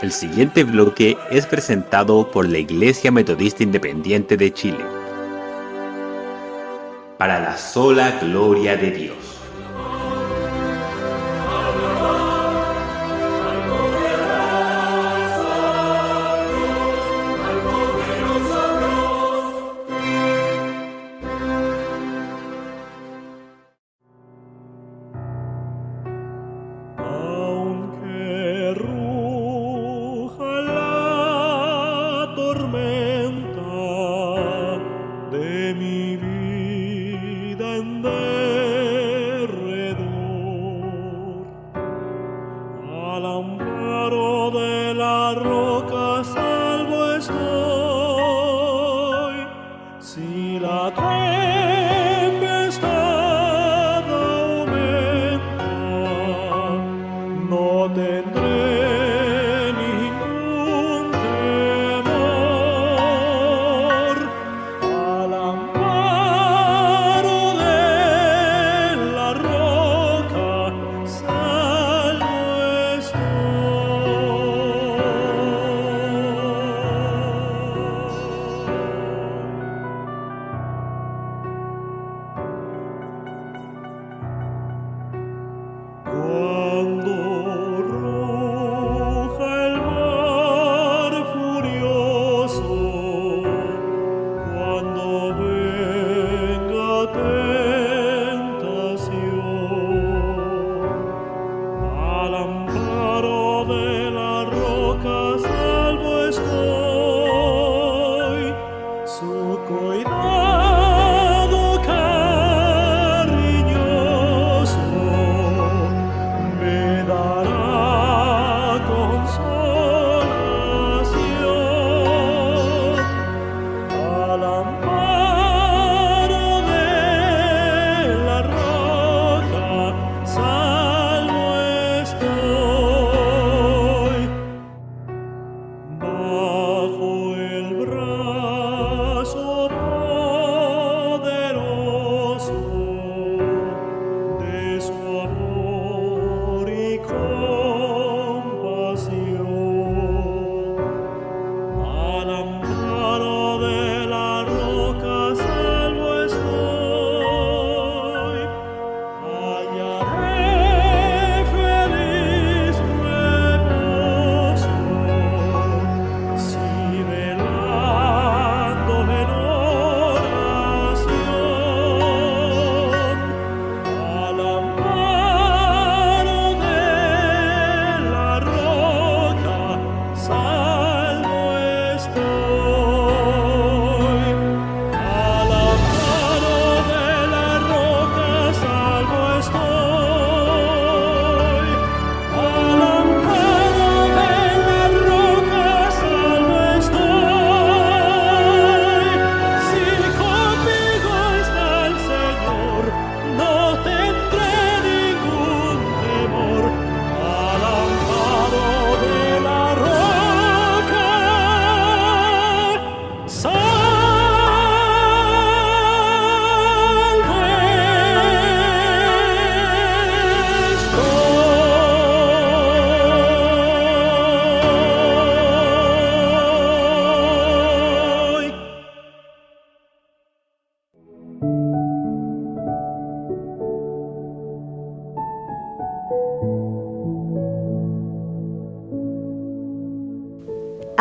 El siguiente bloque es presentado por la Iglesia Metodista Independiente de Chile. Para la sola gloria de Dios.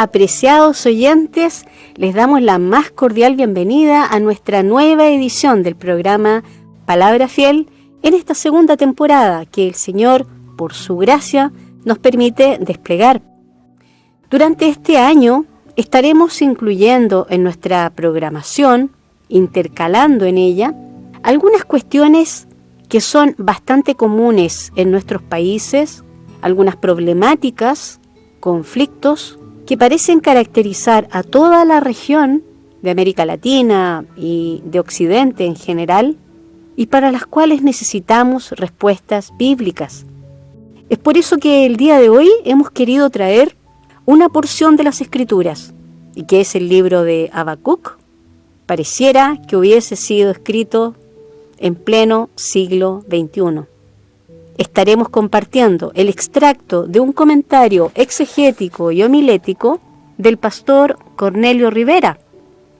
Apreciados oyentes, les damos la más cordial bienvenida a nuestra nueva edición del programa Palabra Fiel en esta segunda temporada que el Señor, por su gracia, nos permite desplegar. Durante este año estaremos incluyendo en nuestra programación, intercalando en ella, algunas cuestiones que son bastante comunes en nuestros países, algunas problemáticas, conflictos, que parecen caracterizar a toda la región de América Latina y de Occidente en general, y para las cuales necesitamos respuestas bíblicas. Es por eso que el día de hoy hemos querido traer una porción de las Escrituras, y que es el libro de Habacuc. Pareciera que hubiese sido escrito en pleno siglo XXI. estaremos compartiendo el extracto de un comentario exegético y homilético del pastor Cornelio Rivera,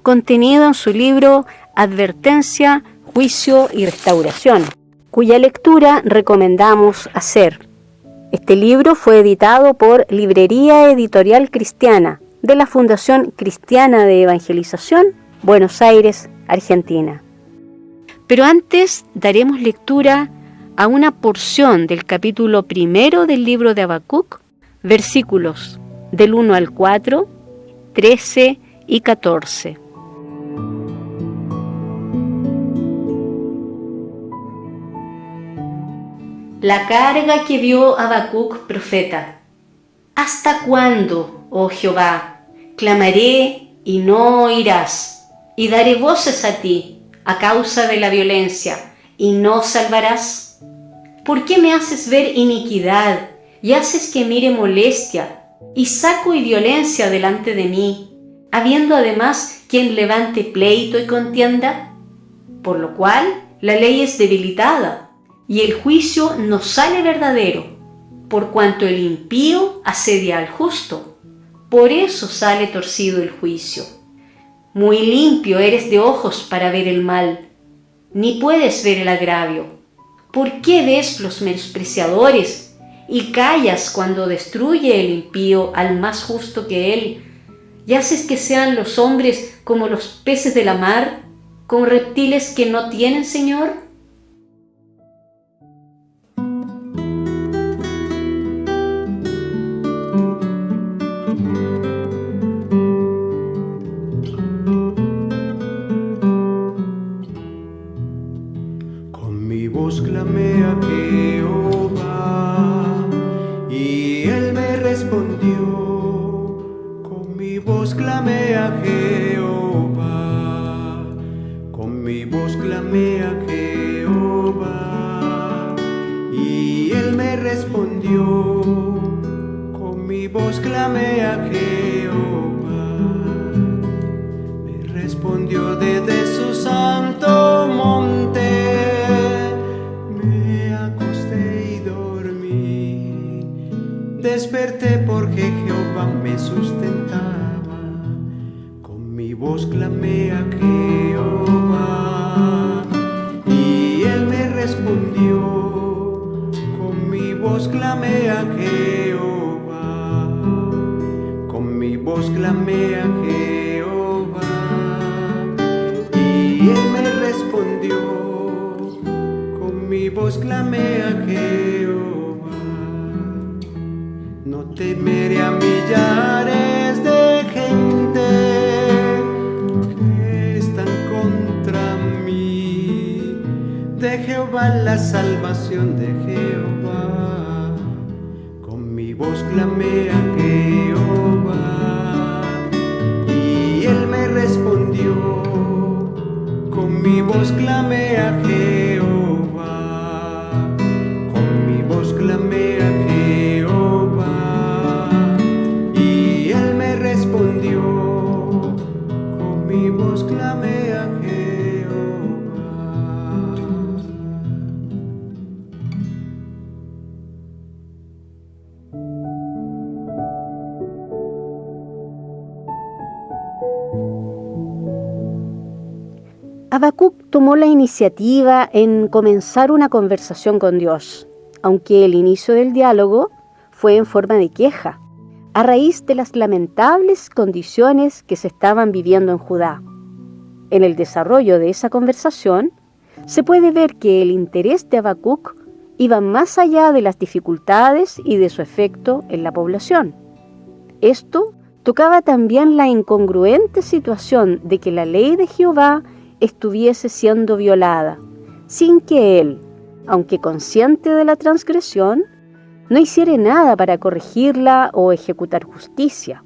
contenido en su libro Advertencia, Juicio y Restauración, cuya lectura recomendamos hacer. Este libro fue editado por Librería Editorial Cristiana de la Fundación Cristiana de Evangelización, Buenos Aires, Argentina. Pero antes daremos lectura a una porción del capítulo 1 del libro de Habacuc, versículos del 1 al 4, 13 y 14. La carga que vio Habacuc profeta. ¿Hasta cuándo, oh Jehová? Clamaré y no oirás, y daré voces a ti a causa de la violencia, y no salvarás. ¿Por qué me haces ver iniquidad y haces que mire molestia, y saco y violencia delante de mí, habiendo además quien levante pleito y contienda? Por lo cual la ley es debilitada, y el juicio no sale verdadero, por cuanto el impío asedia al justo. Por eso sale torcido el juicio. Muy limpio eres de ojos para ver el mal, ni puedes ver el agravio. ¿Por qué ves los menospreciadores y callas cuando destruye el impío al más justo que él? ¿Y haces que sean los hombres como los peces de la mar, como reptiles que no tienen Señor? Clamé a Jehová y él me respondió. Con mi voz clamé a Jehová, con mi voz clamé a Jehová y él me respondió. Con mi voz clamé a Jehová, me respondió desde su santo monte. Desperté porque Jehová me sustentaba. Con mi voz clamé a Jehová y él me respondió. Con mi voz clamé a Jehová, con mi voz clamé a Jehová y él me respondió. Con mi voz clamé a Jehová. No temeré a millares de gente que están contra mí. De Jehová la salvación de Jehová. Con mi voz clamé a Jehová y él me respondió. Con mi voz clamé a Jehová, con mi voz clamé a Jehová. Con mi voz clamé a Jehová. Habacuc tomó la iniciativa en comenzar una conversación con Dios, aunque el inicio del diálogo fue en forma de queja, a raíz de las lamentables condiciones que se estaban viviendo en Judá. En el desarrollo de esa conversación, se puede ver que el interés de Habacuc iba más allá de las dificultades y de su efecto en la población. Esto tocaba también la incongruente situación de que la ley de Jehová estuviese siendo violada, sin que él, aunque consciente de la transgresión, no hiciera nada para corregirla o ejecutar justicia.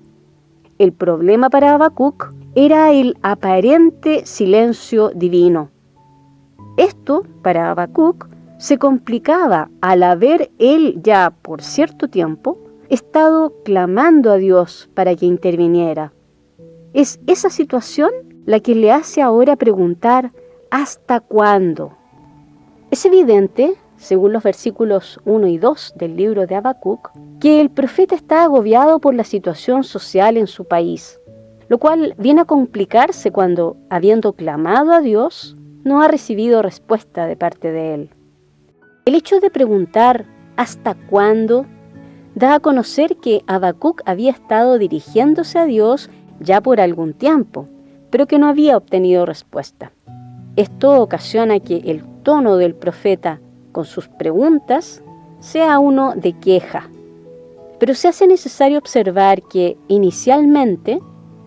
El problema para Habacuc era el aparente silencio divino. Esto, para Habacuc, se complicaba al haber él ya por cierto tiempo estado clamando a Dios para que interviniera. Es esa situación la que le hace ahora preguntar ¿hasta cuándo? Es evidente según los versículos 1 y 2 del libro de Habacuc, que el profeta está agobiado por la situación social en su país, lo cual viene a complicarse cuando, habiendo clamado a Dios, no ha recibido respuesta de parte de Él. El hecho de preguntar ¿hasta cuándo? Da a conocer que Habacuc había estado dirigiéndose a Dios ya por algún tiempo, pero que no había obtenido respuesta. Esto ocasiona que el tono del profeta con sus preguntas sea uno de queja. Pero se hace necesario observar que inicialmente,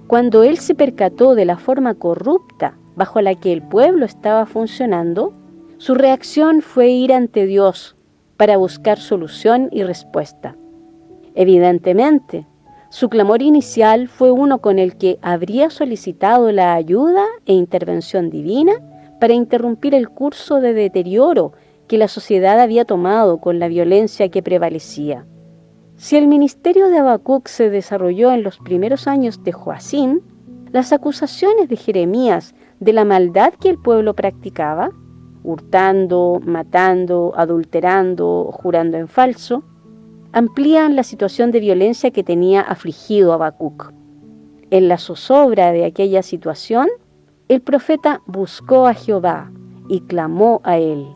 cuando él se percató de la forma corrupta bajo la que el pueblo estaba funcionando, su reacción fue ir ante Dios para buscar solución y respuesta. Evidentemente, su clamor inicial fue uno con el que habría solicitado la ayuda e intervención divina para interrumpir el curso de deterioro que la sociedad había tomado con la violencia que prevalecía. Si el ministerio de Habacuc se desarrolló en los primeros años de Joacim, las acusaciones de Jeremías de la maldad que el pueblo practicaba, hurtando, matando, adulterando, jurando en falso, amplían la situación de violencia que tenía afligido a Habacuc. En la zozobra de aquella situación, el profeta buscó a Jehová y clamó a él.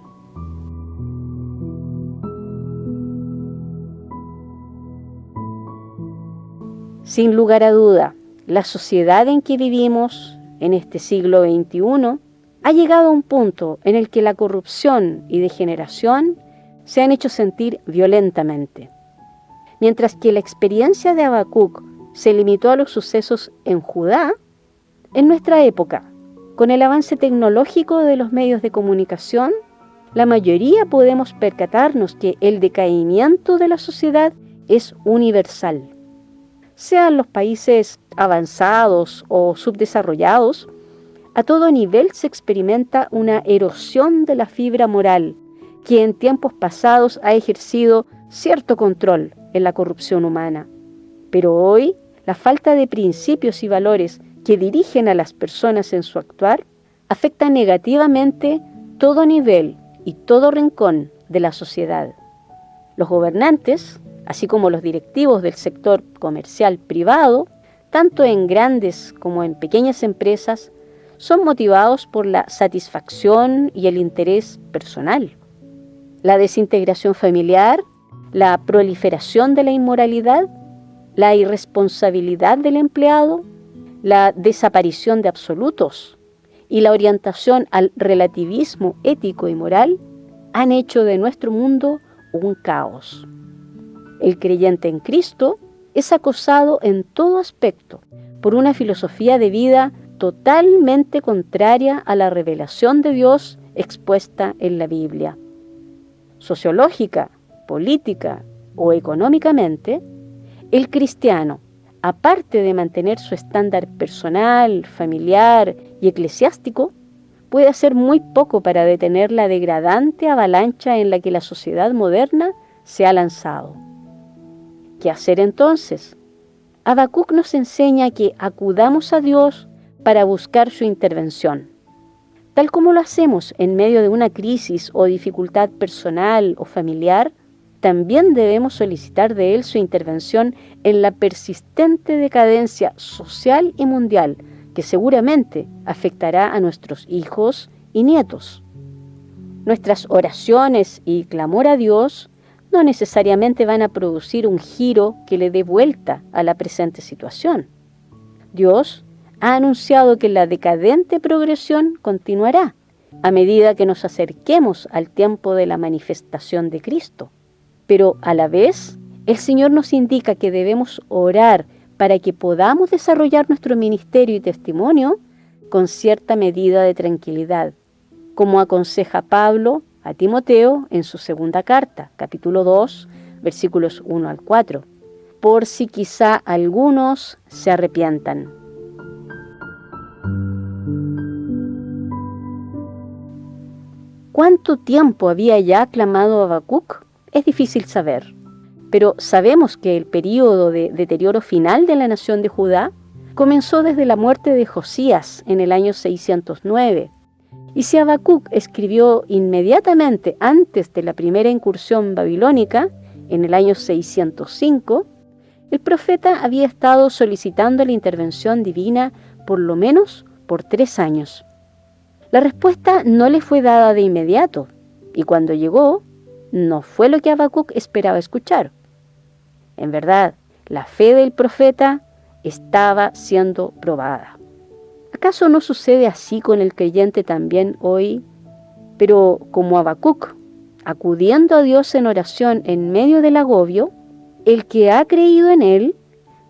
Sin lugar a duda, la sociedad en que vivimos, en este siglo XXI, ha llegado a un punto en el que la corrupción y degeneración se han hecho sentir violentamente. Mientras que la experiencia de Habacuc se limitó a los sucesos en Judá, en nuestra época, con el avance tecnológico de los medios de comunicación, la mayoría podemos percatarnos que el decaimiento de la sociedad es universal. Sean los países avanzados o subdesarrollados, a todo nivel se experimenta una erosión de la fibra moral que en tiempos pasados ha ejercido cierto control en la corrupción humana. Pero hoy, la falta de principios y valores que dirigen a las personas en su actuar afecta negativamente todo nivel y todo rincón de la sociedad. Los gobernantes, así como los directivos del sector comercial privado, tanto en grandes como en pequeñas empresas, son motivados por la satisfacción y el interés personal. La desintegración familiar, la proliferación de la inmoralidad, la irresponsabilidad del empleado, la desaparición de absolutos y la orientación al relativismo ético y moral han hecho de nuestro mundo un caos. El creyente en Cristo es acosado en todo aspecto por una filosofía de vida totalmente contraria a la revelación de Dios expuesta en la Biblia. Sociológica, política o económicamente, el cristiano, aparte de mantener su estándar personal, familiar y eclesiástico, puede hacer muy poco para detener la degradante avalancha en la que la sociedad moderna se ha lanzado. ¿Qué hacer entonces? Habacuc nos enseña que acudamos a Dios para buscar su intervención. Tal como lo hacemos en medio de una crisis o dificultad personal o familiar, también debemos solicitar de Él su intervención en la persistente decadencia social y mundial que seguramente afectará a nuestros hijos y nietos. Nuestras oraciones y clamor a Dios no necesariamente van a producir un giro que le dé vuelta a la presente situación. Dios ha anunciado que la decadente progresión continuará a medida que nos acerquemos al tiempo de la manifestación de Cristo. Pero a la vez, el Señor nos indica que debemos orar para que podamos desarrollar nuestro ministerio y testimonio con cierta medida de tranquilidad, como aconseja Pablo a Timoteo en su segunda carta, capítulo 2, versículos 1 al 4, por si quizá algunos se arrepientan. ¿Cuánto tiempo había ya clamado Habacuc? Es difícil saber, pero sabemos que el período de deterioro final de la nación de Judá comenzó desde la muerte de Josías en el año 609 Y si Habacuc escribió inmediatamente antes de la primera incursión babilónica, en el año 605, el profeta había estado solicitando la intervención divina por lo menos por 3 años. La respuesta no le fue dada de inmediato, y cuando llegó, no fue lo que Habacuc esperaba escuchar. En verdad, la fe del profeta estaba siendo probada. ¿Acaso no sucede así con el creyente también hoy? Pero como Habacuc, acudiendo a Dios en oración en medio del agobio, el que ha creído en Él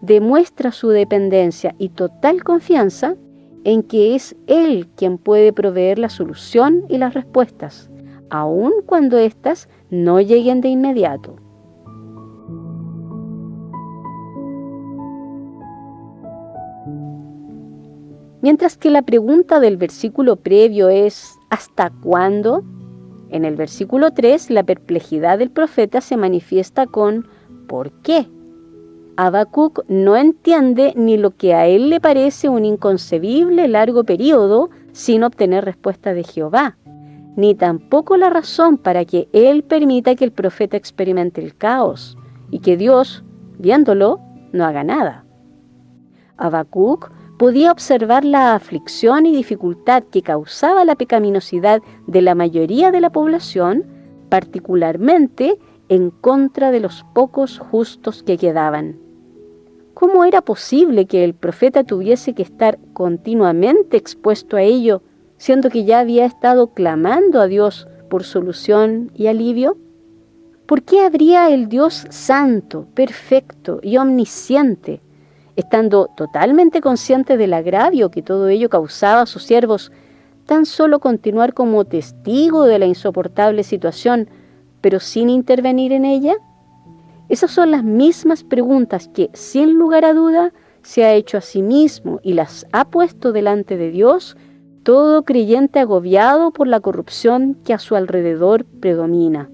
demuestra su dependencia y total confianza en que es Él quien puede proveer la solución y las respuestas, aun cuando éstas no lleguen de inmediato. Mientras que la pregunta del versículo previo es ¿hasta cuándo? En el versículo 3, la perplejidad del profeta se manifiesta con ¿por qué? Habacuc no entiende ni lo que a él le parece un inconcebible largo periodo sin obtener respuesta de Jehová, ni tampoco la razón para que él permita que el profeta experimente el caos y que Dios, viéndolo, no haga nada. Habacuc podía observar la aflicción y dificultad que causaba la pecaminosidad de la mayoría de la población, particularmente en contra de los pocos justos que quedaban. ¿Cómo era posible que el profeta tuviese que estar continuamente expuesto a ello, siendo que ya había estado clamando a Dios por solución y alivio? ¿Por qué habría el Dios santo, perfecto y omnisciente, estando totalmente consciente del agravio que todo ello causaba a sus siervos, tan solo continuar como testigo de la insoportable situación, pero sin intervenir en ella? Esas son las mismas preguntas que, sin lugar a duda, se ha hecho a sí mismo y las ha puesto delante de Dios todo creyente agobiado por la corrupción que a su alrededor predomina.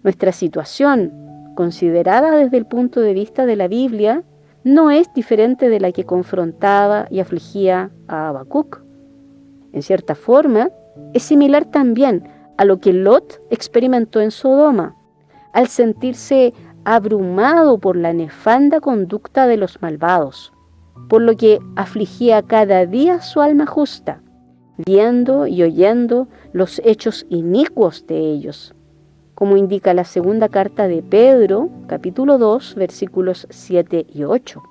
Nuestra situación, considerada desde el punto de vista de la Biblia, no es diferente de la que confrontaba y afligía a Habacuc. En cierta forma, es similar también a lo que Lot experimentó en Sodoma, al sentirse abrumado por la nefanda conducta de los malvados, por lo que afligía cada día su alma justa, viendo y oyendo los hechos inicuos de ellos, como indica la segunda carta de Pedro, capítulo 2, versículos 7 y 8.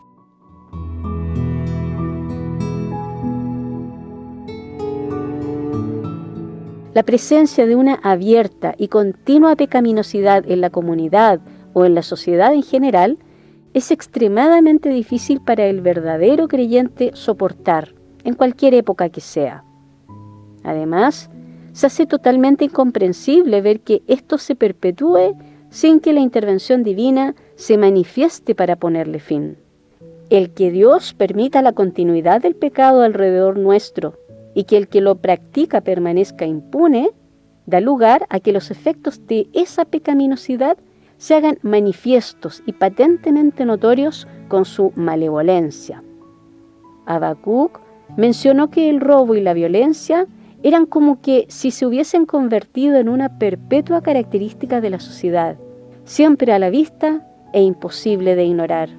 La presencia de una abierta y continua pecaminosidad en la comunidad o en la sociedad en general es extremadamente difícil para el verdadero creyente soportar, en cualquier época que sea. Además, se hace totalmente incomprensible ver que esto se perpetúe sin que la intervención divina se manifieste para ponerle fin. El que Dios permita la continuidad del pecado alrededor nuestro y que el que lo practica permanezca impune, da lugar a que los efectos de esa pecaminosidad se hagan manifiestos y patentemente notorios con su malevolencia. Habacuc mencionó que el robo y la violencia eran como que si se hubiesen convertido en una perpetua característica de la sociedad, siempre a la vista e imposible de ignorar.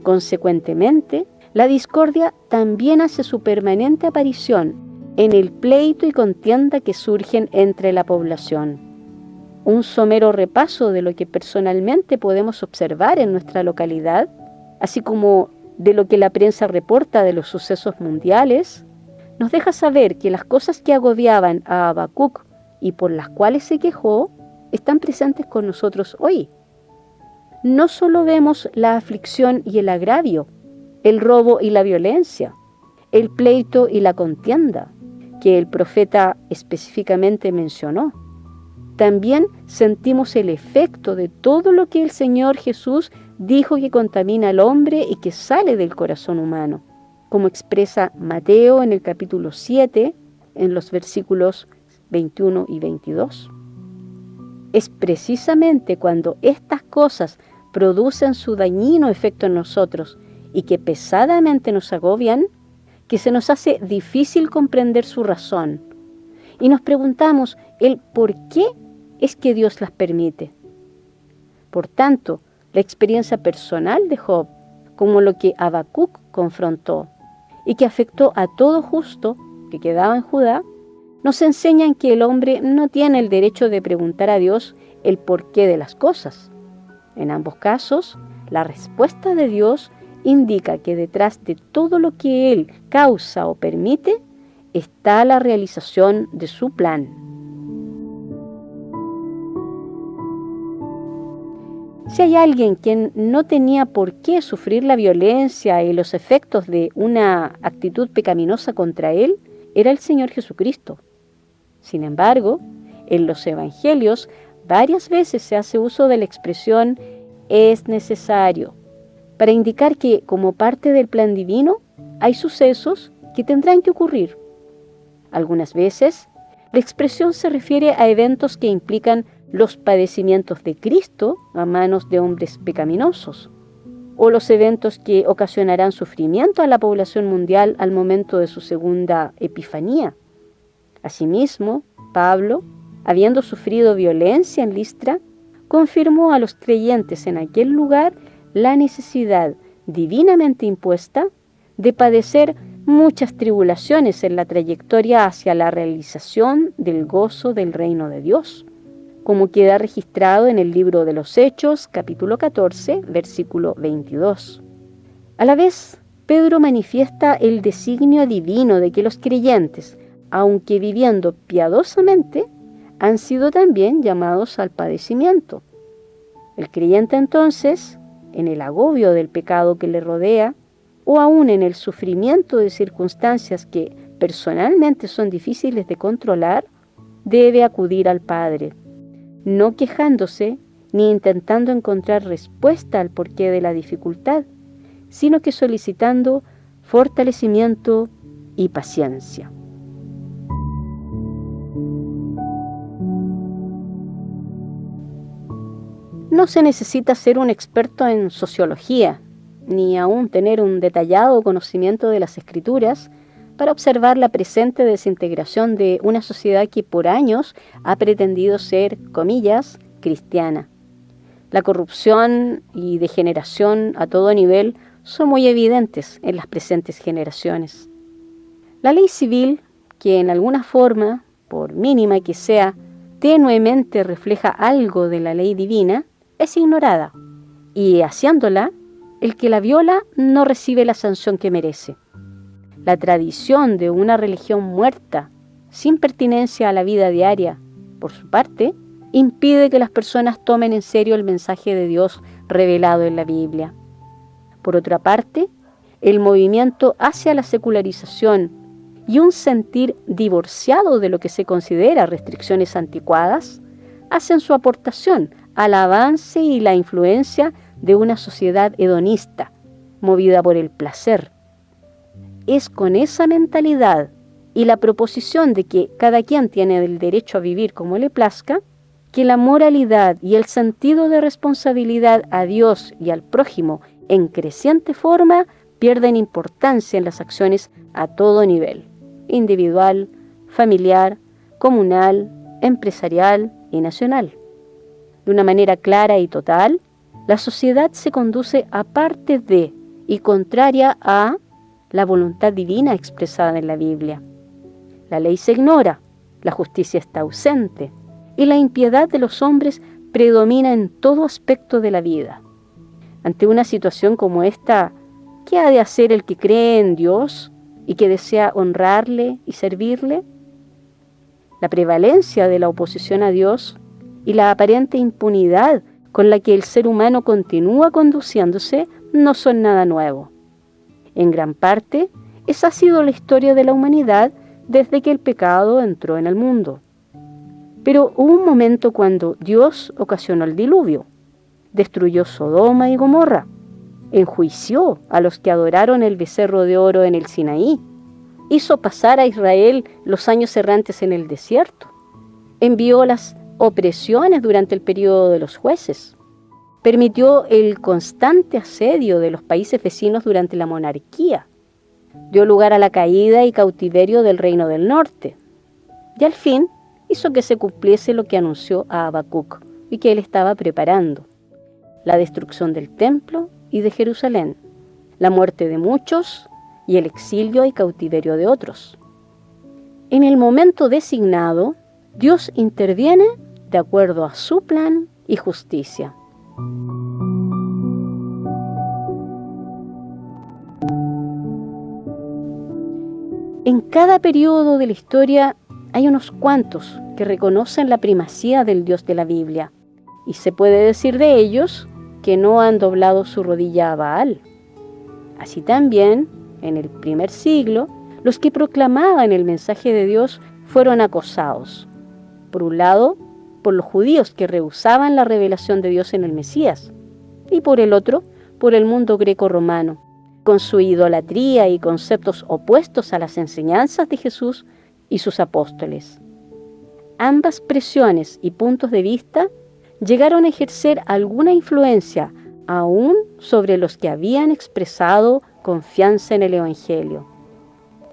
Consecuentemente, la discordia también hace su permanente aparición en el pleito y contienda que surgen entre la población. Un somero repaso de lo que personalmente podemos observar en nuestra localidad, así como de lo que la prensa reporta de los sucesos mundiales, nos deja saber que las cosas que agobiaban a Habacuc y por las cuales se quejó, están presentes con nosotros hoy. No solo vemos la aflicción y el agravio, el robo y la violencia, el pleito y la contienda, que el profeta específicamente mencionó. También sentimos el efecto de todo lo que el Señor Jesús dijo que contamina al hombre y que sale del corazón humano, como expresa Mateo en el capítulo 7, en los versículos 21 y 22. Es precisamente cuando estas cosas producen su dañino efecto en nosotros y que pesadamente nos agobian, que se nos hace difícil comprender su razón y nos preguntamos el por qué es que Dios las permite. Por tanto, la experiencia personal de Job, como lo que Habacuc confrontó y que afectó a todo justo que quedaba en Judá, nos enseñan que el hombre no tiene el derecho de preguntar a Dios el porqué de las cosas. En ambos casos, la respuesta de Dios indica que detrás de todo lo que Él causa o permite está la realización de su plan. Si hay alguien quien no tenía por qué sufrir la violencia y los efectos de una actitud pecaminosa contra él, era el Señor Jesucristo. Sin embargo, en los Evangelios varias veces se hace uso de la expresión «es necesario», para indicar que, como parte del plan divino, hay sucesos que tendrán que ocurrir. Algunas veces, la expresión se refiere a eventos que implican los padecimientos de Cristo a manos de hombres pecaminosos, o los eventos que ocasionarán sufrimiento a la población mundial al momento de su segunda epifanía. Asimismo, Pablo, habiendo sufrido violencia en Listra, confirmó a los creyentes en aquel lugar la necesidad divinamente impuesta de padecer muchas tribulaciones en la trayectoria hacia la realización del gozo del reino de Dios, como queda registrado en el libro de los Hechos, capítulo 14, versículo 22. A la vez, Pedro manifiesta el designio divino de que los creyentes, aunque viviendo piadosamente, han sido también llamados al padecimiento. El creyente entonces, en el agobio del pecado que le rodea, o aún en el sufrimiento de circunstancias que personalmente son difíciles de controlar, debe acudir al Padre, no quejándose ni intentando encontrar respuesta al porqué de la dificultad, sino que solicitando fortalecimiento y paciencia. No se necesita ser un experto en sociología, ni aún tener un detallado conocimiento de las Escrituras para observar la presente desintegración de una sociedad que por años ha pretendido ser, comillas, cristiana. La corrupción y degeneración a todo nivel son muy evidentes en las presentes generaciones. La ley civil, que en alguna forma, por mínima que sea, tenuemente refleja algo de la ley divina, es ignorada, y haciéndola, el que la viola no recibe la sanción que merece. La tradición de una religión muerta, sin pertinencia a la vida diaria, por su parte, impide que las personas tomen en serio el mensaje de Dios revelado en la Biblia. Por otra parte, el movimiento hacia la secularización y un sentir divorciado de lo que se considera restricciones anticuadas hacen su aportación al avance y la influencia de una sociedad hedonista, movida por el placer. Es con esa mentalidad y la proposición de que cada quien tiene el derecho a vivir como le plazca, que la moralidad y el sentido de responsabilidad a Dios y al prójimo en creciente forma pierden importancia en las acciones a todo nivel, individual, familiar, comunal, empresarial y nacional. De una manera clara y total, la sociedad se conduce aparte de y contraria a la voluntad divina expresada en la Biblia. La ley se ignora, la justicia está ausente y la impiedad de los hombres predomina en todo aspecto de la vida. Ante una situación como esta, ¿qué ha de hacer el que cree en Dios y que desea honrarle y servirle? La prevalencia de la oposición a Dios y la aparente impunidad con la que el ser humano continúa conduciéndose no son nada nuevo. En gran parte, esa ha sido la historia de la humanidad desde que el pecado entró en el mundo. Pero hubo un momento cuando Dios ocasionó el diluvio, destruyó Sodoma y Gomorra, enjuició a los que adoraron el becerro de oro en el Sinaí, hizo pasar a Israel los años errantes en el desierto, envió las opresiones durante el período de los jueces, permitió el constante asedio de los países vecinos durante la monarquía, dio lugar a la caída y cautiverio del reino del norte. Y al fin hizo que se cumpliese lo que anunció a Habacuc y que él estaba preparando: la destrucción del templo y de Jerusalén, la muerte de muchos y el exilio y cautiverio de otros. En el momento designado, Dios interviene de acuerdo a su plan y justicia. En cada periodo de la historia hay unos cuantos que reconocen la primacía del Dios de la Biblia, y se puede decir de ellos que no han doblado su rodilla a Baal. Así también, en el primer siglo, los que proclamaban el mensaje de Dios fueron acosados. Por un lado, por los judíos que rehusaban la revelación de Dios en el Mesías, y por el otro, por el mundo greco-romano, con su idolatría y conceptos opuestos a las enseñanzas de Jesús y sus apóstoles. Ambas presiones y puntos de vista llegaron a ejercer alguna influencia aún sobre los que habían expresado confianza en el Evangelio.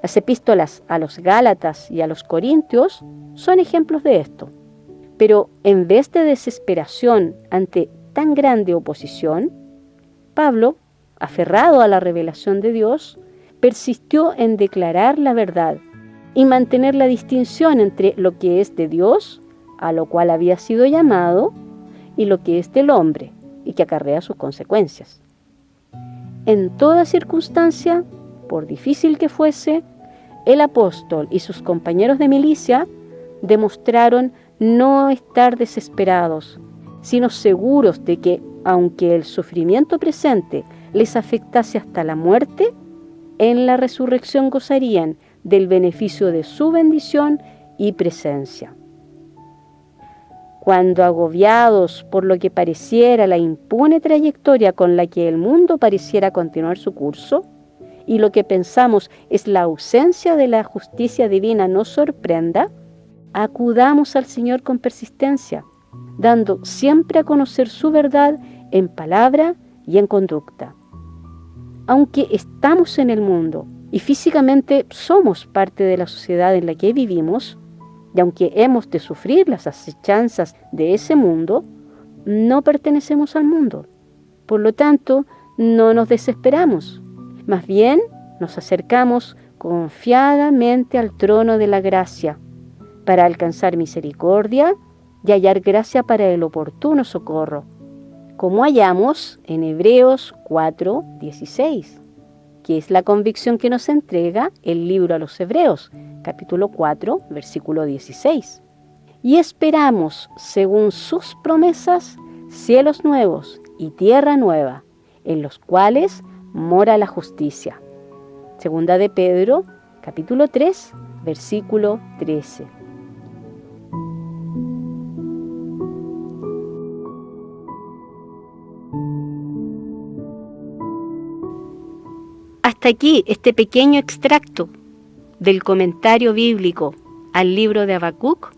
Las epístolas a los Gálatas y a los Corintios son ejemplos de esto. Pero en vez de desesperación ante tan grande oposición, Pablo, aferrado a la revelación de Dios, persistió en declarar la verdad y mantener la distinción entre lo que es de Dios, a lo cual había sido llamado, y lo que es del hombre, y que acarrea sus consecuencias. En toda circunstancia, por difícil que fuese, el apóstol y sus compañeros de milicia demostraron no estar desesperados, sino seguros de que, aunque el sufrimiento presente les afectase hasta la muerte, en la resurrección gozarían del beneficio de su bendición y presencia. Cuando agobiados por lo que pareciera la impune trayectoria con la que el mundo pareciera continuar su curso, y lo que pensamos es la ausencia de la justicia divina nos sorprenda, acudamos al Señor con persistencia, dando siempre a conocer su verdad en palabra y en conducta. Aunque estamos en el mundo y físicamente somos parte de la sociedad en la que vivimos, y aunque hemos de sufrir las acechanzas de ese mundo, no pertenecemos al mundo. Por lo tanto, no nos desesperamos. Más bien, nos acercamos confiadamente al trono de la gracia para alcanzar misericordia y hallar gracia para el oportuno socorro, como hallamos en Hebreos 4:16, que es la convicción que nos entrega el libro a los Hebreos, capítulo 4, versículo 16. Y esperamos, según sus promesas, cielos nuevos y tierra nueva, en los cuales mora la justicia. Segunda de Pedro, capítulo 3, versículo 13. Hasta aquí este pequeño extracto del comentario bíblico al libro de Habacuc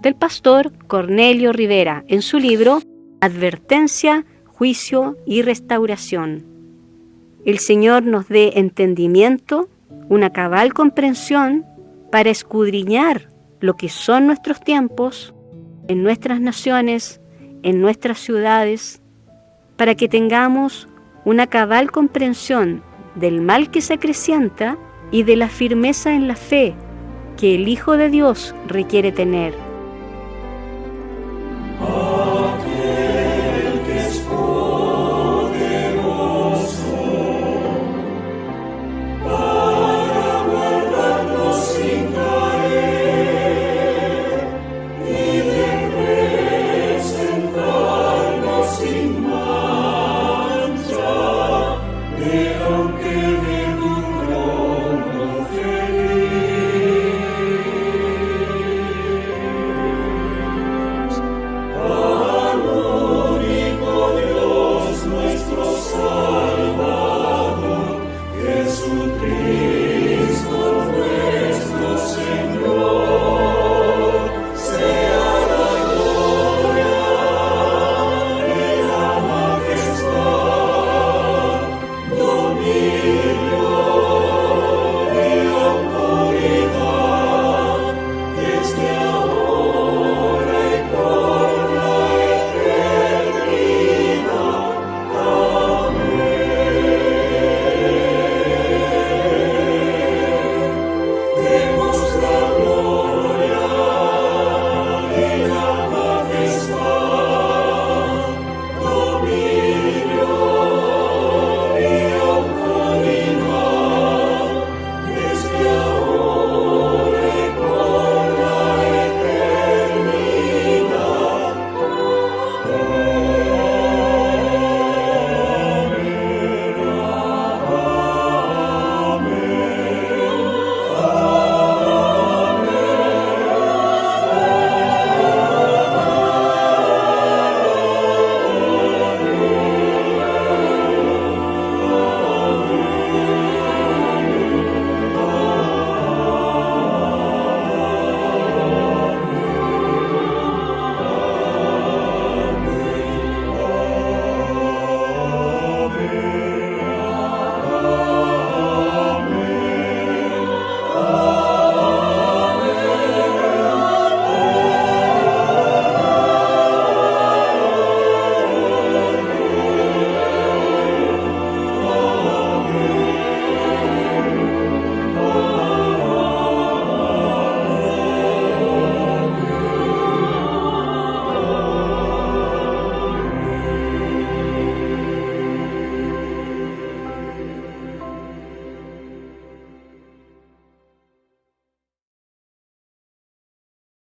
del pastor Cornelio Rivera en su libro Advertencia, Juicio y Restauración. El Señor nos dé entendimiento, una cabal comprensión para escudriñar lo que son nuestros tiempos en nuestras naciones, en nuestras ciudades, para que tengamos una cabal comprensión del mal que se acrecienta y de la firmeza en la fe que el Hijo de Dios requiere tener.